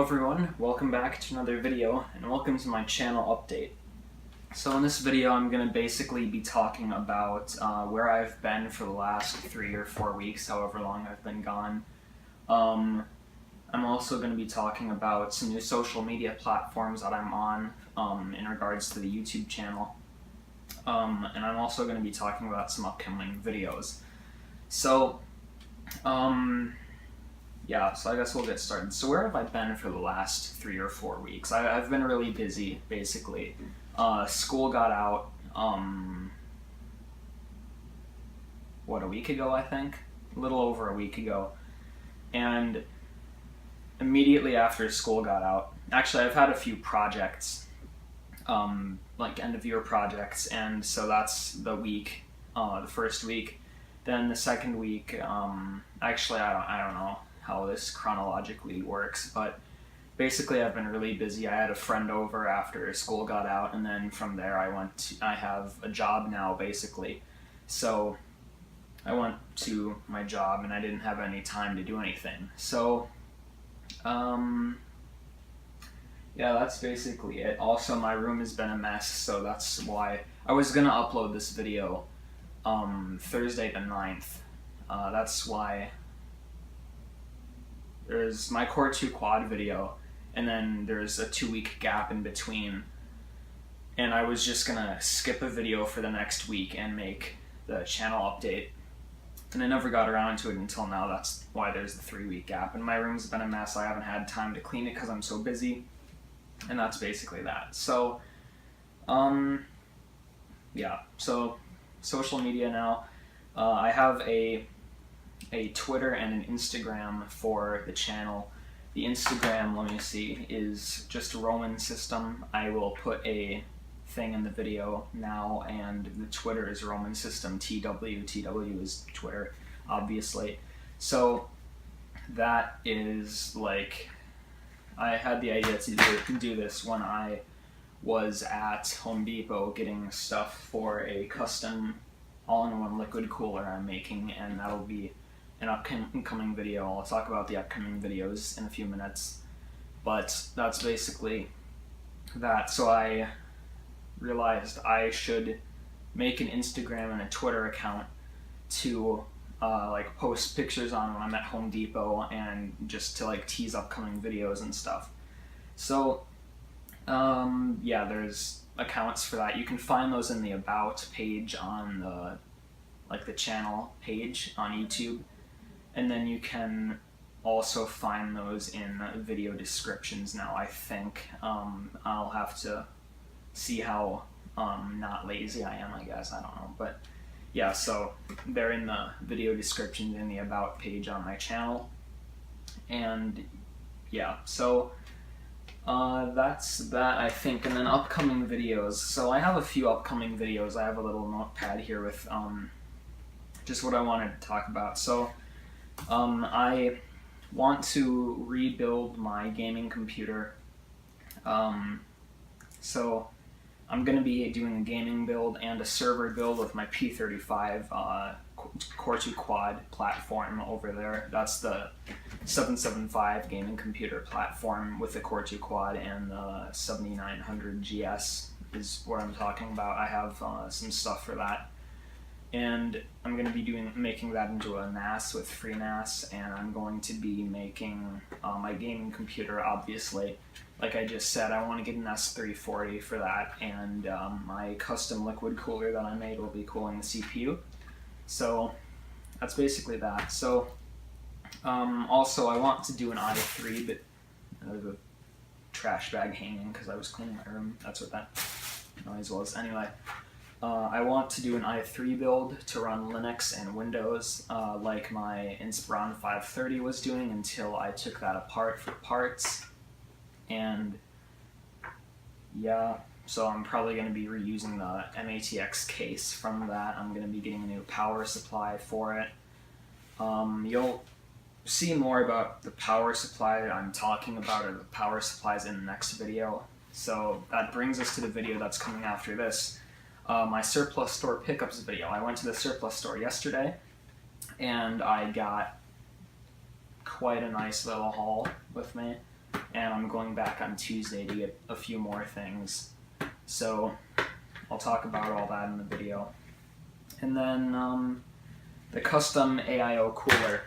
everyone, welcome back to another video and welcome to my channel update. So in this video I'm going to basically be talking about where I've been for the last 3 or 4 weeks, however long I've been gone. I'm also going to be talking about some new social media platforms that I'm on in regards to the YouTube channel. And I'm also going to be talking about some upcoming videos. So, yeah, so I guess we'll get started. So where have I been for the last 3 or 4 weeks? I've been really busy, basically. School got out, a week ago, I think? A little over a week ago. And immediately after school got out, actually I've had a few projects, like end-of-year projects, and so that's the week, the first week. Then the second week, actually I don't know how this chronologically works, but basically I've been really busy. I had a friend over after school got out, and then from there I have a job now, basically. So I went to my job and I didn't have any time to do anything. So yeah, that's basically it. Also, my room has been a mess, so that's why I was gonna upload this video Thursday the 9th. That's why there's my Core 2 Quad video, and then there's a 2-week gap in between, and I was just gonna skip a video for the next week and make the channel update, and I never got around to it until now. That's why there's the 3-week gap, and my room's been a mess. I haven't had time to clean it because I'm so busy, and that's basically that. So yeah, so social media now. I have a Twitter and an Instagram for the channel. The Instagram, let me see, is just Roman System. I will put a thing in the video now, and the Twitter is Roman System TW. TW is Twitter, obviously. So that is like, I had the idea to do this when I was at Home Depot getting stuff for a custom all-in-one liquid cooler I'm making, and that'll be an upcoming video. I'll talk about the upcoming videos in a few minutes, but that's basically that. So I realized I should make an Instagram and a Twitter account to like post pictures on when I'm at Home Depot, and just to like tease upcoming videos and stuff. So yeah, there's accounts for that. You can find those in the About page on the channel page on YouTube. And then you can also find those in video descriptions now, I think. I'll have to see how not lazy I am, I guess. I don't know. But yeah, so they're in the video descriptions in the About page on my channel. And yeah, so that's that, I think. And then upcoming videos. So I have a few upcoming videos. I have a little notepad here with just what I wanted to talk about. So I want to rebuild my gaming computer. So I'm going to be doing a gaming build and a server build with my P35 Core 2 Quad platform over there. That's the 775 gaming computer platform with the Core 2 Quad, and the 7900 GS is what I'm talking about. I have some stuff for that. And I'm going to be making that into a NAS with FreeNAS, and I'm going to be making my gaming computer, obviously. Like I just said, I want to get an S340 for that, and my custom liquid cooler that I made will be cooling the CPU. So that's basically that. So also I want to do an i3, but there's a trash bag hanging because I was cleaning my room. That's what that noise was. Anyway. I want to do an i3 build to run Linux and Windows, like my Inspiron 530 was doing, until I took that apart for parts. And yeah, so I'm probably going to be reusing the MATX case from that. I'm going to be getting a new power supply for it. You'll see more about the power supply I'm talking about, or the power supplies, in the next video. So that brings us to the video that's coming after this. My surplus store pickups video. I went to the surplus store yesterday, and I got quite a nice little haul with me. and I'm going back on Tuesday to get a few more things. So I'll talk about all that in the video. And then the custom AIO cooler.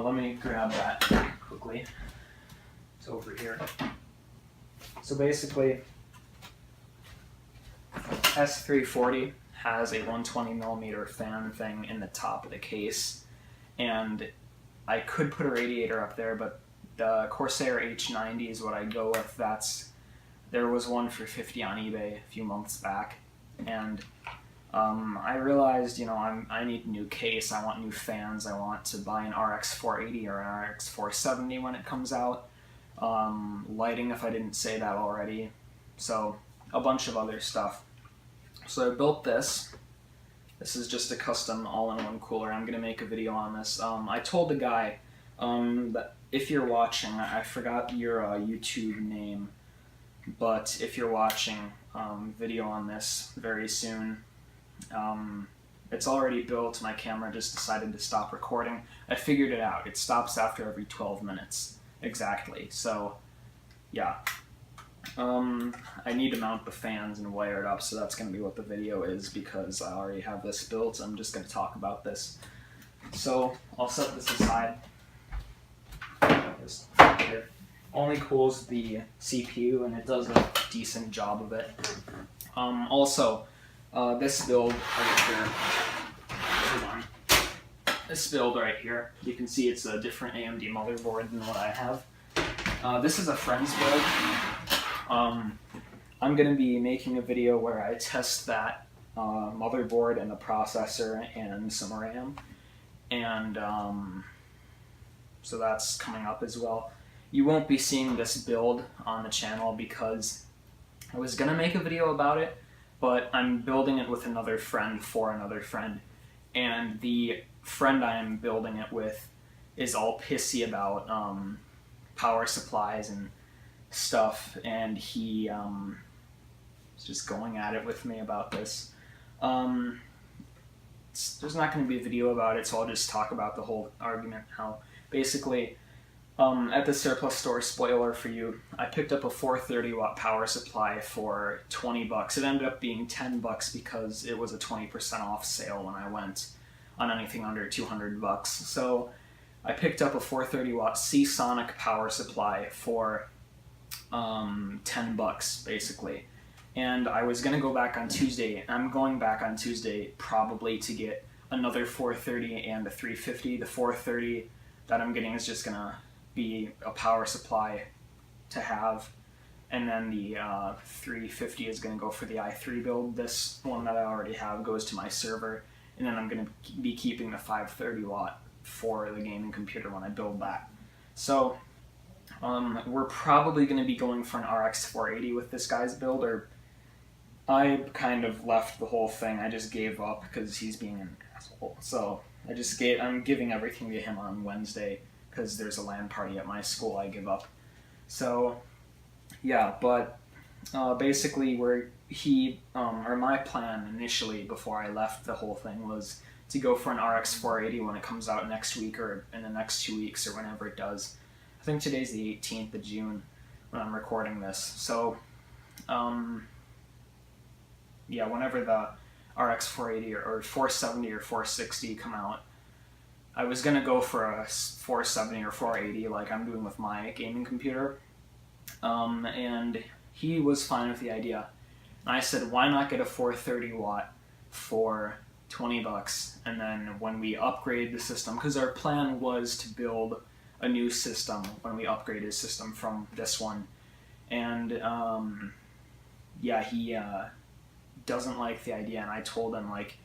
Let me grab that quickly. It's over here. So basically, S340 has a 120mm fan thing in the top of the case, and I could put a radiator up there, but the Corsair H90 is what I go with. There was one for $50 on eBay a few months back, and I realized, I need a new case, I want new fans, I want to buy an RX 480 or an RX 470 when it comes out, lighting if I didn't say that already, so a bunch of other stuff. So I built this. This is just a custom all-in-one cooler. I'm going to make a video on this. I told the guy that if you're watching, I forgot your YouTube name, but if you're watching video on this very soon, it's already built. My camera just decided to stop recording. I figured it out. It stops after every 12 minutes exactly. So yeah, I need to mount the fans and wire it up, so that's going to be what the video is because I already have this built. I'm just going to talk about this. So I'll set this aside. This here only cools the CPU, and it does a decent job of it. Also, this build right here, this build right here, you can see it's a different AMD motherboard than what I have. This is a friend's build. I'm going to be making a video where I test that motherboard and the processor and some RAM, and so that's coming up as well. You won't be seeing this build on the channel because I was going to make a video about it, but I'm building it with another friend for another friend, and the friend I'm building it with is all pissy about power supplies and stuff, and he is just going at it with me about this. There's not going to be a video about it, so I'll just talk about the whole argument now. Basically, at the surplus store, spoiler for you, I picked up a 430 watt power supply for 20 bucks. It ended up being 10 bucks because it was a 20% off sale when I went on anything under 200 bucks. So I picked up a 430 watt Seasonic power supply for 10 bucks basically. And I was gonna go back on Tuesday, and I'm going back on Tuesday probably to get another 430 and a 350. The 430 that I'm getting is just gonna be a power supply to have, and then the 350 is gonna go for the i3 build. This one that I already have goes to my server, and then I'm gonna be keeping the 530 watt for the gaming computer when I build that. So we're probably going to be going for an RX 480 with this guy's build, or I kind of left the whole thing. I just gave up because he's being an asshole. So I'm giving everything to him on Wednesday because there's a LAN party at my school. I give up. So yeah, but basically my plan initially before I left the whole thing was to go for an RX 480 when it comes out next week or in the next 2 weeks or whenever it does. I think today's the 18th of June when I'm recording this. So, yeah, whenever the RX 480 or 470 or 460 come out, I was going to go for a 470 or 480 like I'm doing with my gaming computer. And he was fine with the idea. And I said, why not get a 430 watt for 20 bucks, and then when we upgrade the system, because our plan was to build a new system when we upgrade his system from this one, and yeah, he doesn't like the idea, and I told him, like,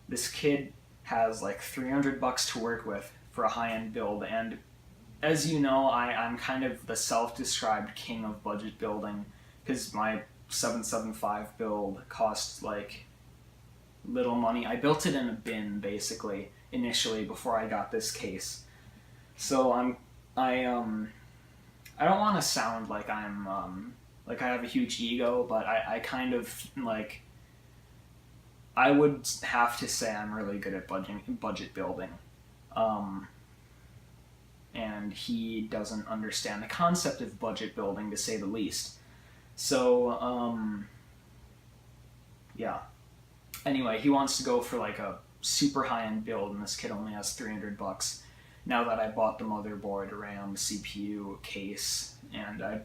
this kid has like 300 bucks to work with for a high-end build, and as you know, I'm kind of the self-described king of budget building, because my 775 build cost like little money. I built it in a bin basically initially before I got this case. So I don't want to sound like I'm like I have a huge ego, but I kind of like, I would have to say I'm really good at budget building. and he doesn't understand the concept of budget building, to say the least. So, yeah. Anyway, he wants to go for like a super high-end build, and this kit only has $300. Now that I bought the motherboard, RAM, CPU, case, and I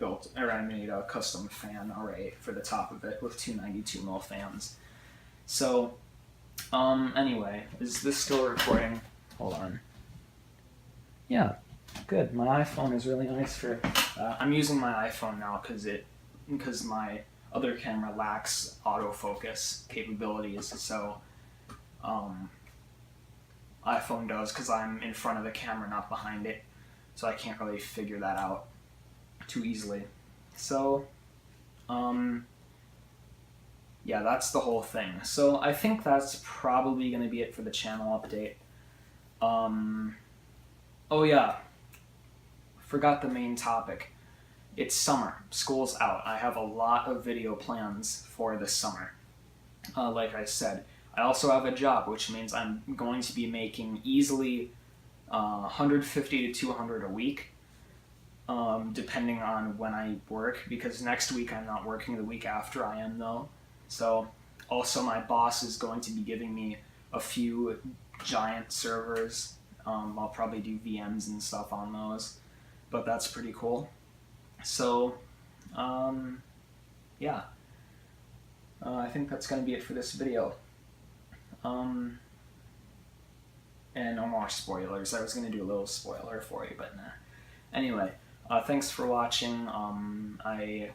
made a custom fan array for the top of it with two 92mm fans. So, anyway, is this still recording? Hold on. Yeah, good. My iPhone is really nice for. I'm using my iPhone now because my other camera lacks autofocus capabilities. So, iPhone does, because I'm in front of the camera, not behind it. So I can't really figure that out too easily. So, yeah, that's the whole thing. So I think that's probably going to be it for the channel update. Oh yeah, forgot the main topic. It's summer. School's out. I have a lot of video plans for this summer. Like I said, I also have a job, which means I'm going to be making easily 150 to 200 a week, depending on when I work, because next week I'm not working, the week after I am though. So also my boss is going to be giving me a few giant servers. I'll probably do VMs and stuff on those, but that's pretty cool. So, yeah. I think that's going to be it for this video. And no more spoilers. I was going to do a little spoiler for you, but nah. Anyway, thanks for watching. I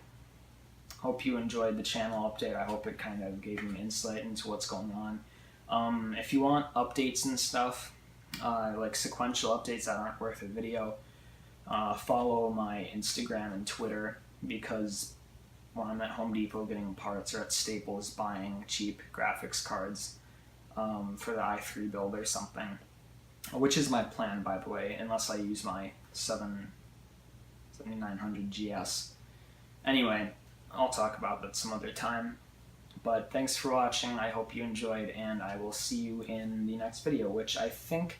hope you enjoyed the channel update. I hope it kind of gave you an insight into what's going on. If you want updates and stuff, like sequential updates that aren't worth a video, follow my Instagram and Twitter, because when I'm at Home Depot getting parts or at Staples buying cheap graphics cards for the i3 build or something, which is my plan, by the way, unless I use my 7900 GS. Anyway, I'll talk about that some other time. But thanks for watching. I hope you enjoyed, and I will see you in the next video, which I think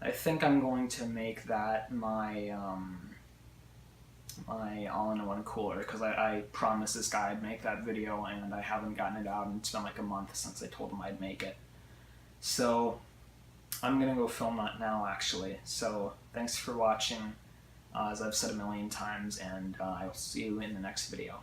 I'm going to make that my my all-in-one cooler, because I promised this guy I'd make that video, and I haven't gotten it out, and it's been like a month since I told him I'd make it. So I'm gonna go film that now, actually. So thanks for watching, as I've said a million times, and I'll see you in the next video.